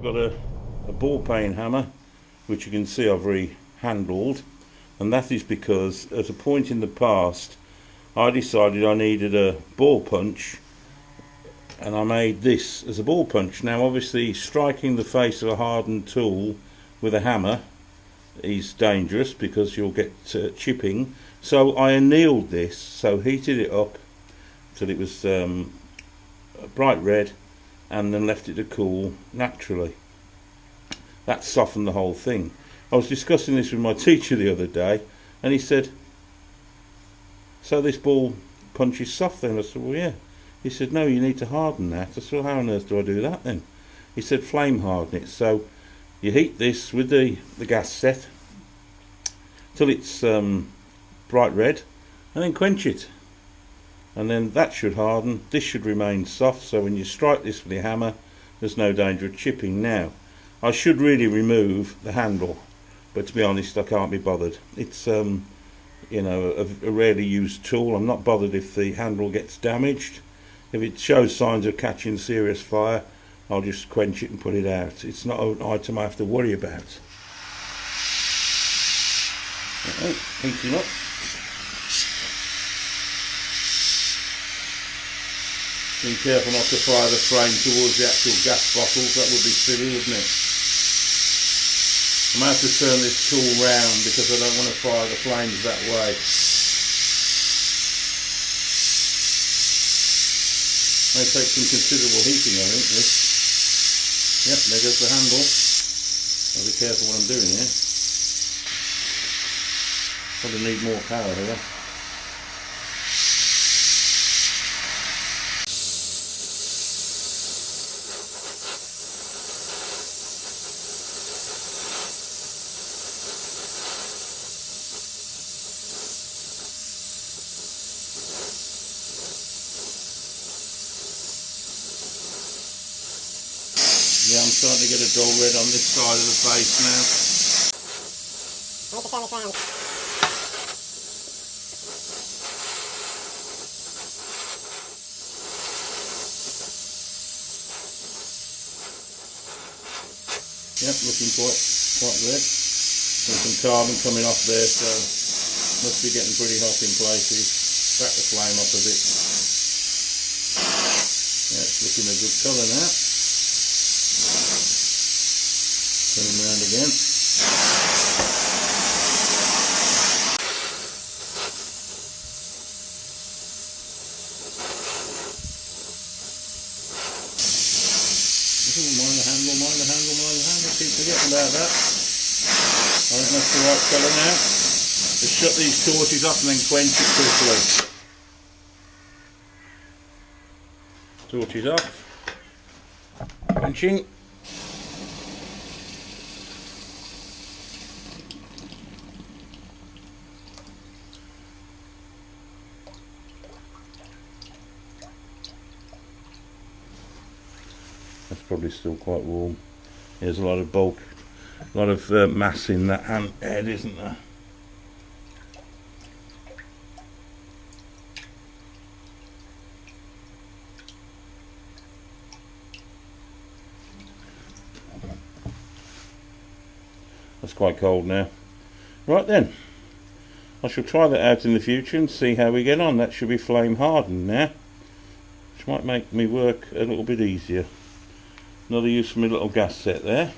I've got a ball peen hammer, which you can see I've re-handled, and that is because at a point in the past I decided I needed a ball punch, and I made this as a ball punch. Now obviously striking the face of a hardened tool with a hammer is dangerous because you'll get chipping, so I annealed this, so heated it up till it was bright red, and then left it to cool naturally. That softened the whole thing. I was discussing this with my teacher the other day, and he said, "So this ball punch is soft then?" I said, "Well, yeah." He said, "No, you need to harden that." I said, "Well, how on earth do I do that then?" He said, "Flame harden it." So you heat this with the gas set till it's bright red, and then quench it, and then that should harden. This should remain soft, so when you strike this with your hammer there's no danger of chipping. Now I should really remove the handle, but to be honest I can't be bothered. It's you know, a rarely used tool. I'm not bothered if the handle gets damaged. If it shows signs of catching serious fire, I'll just quench it and put it out. It's not an item I have to worry about. Heating up. Be careful not to fire the flame towards the actual gas bottles. That would be silly, wouldn't it? I might have to turn this tool round because I don't want to fire the flames that way. May take some considerable heating, I think, this. Yep, there goes the handle. I'll be careful what I'm doing here. Probably need more power here. Yeah, I'm starting to get a dull red on this side of the face now. I need to turn this round. Yep, looking quite red. There's some carbon coming off there, so must be getting pretty hot in places. Back the flame up a bit. Yeah, it's looking a good colour now. Turn them around again. Mind the handle, mind the handle, mind the handle. Keep forgetting about that. I think that's the right colour now. Just shut these torches off and then quench it quickly. Torches off. Quenching. That's probably still quite warm. There's a lot of bulk, a lot of mass in that head, isn't there? That's quite cold now. Right then, I shall try that out in the future and see how we get on. That should be flame hardened now, which might make me work a little bit easier. Another use for my little gas set there.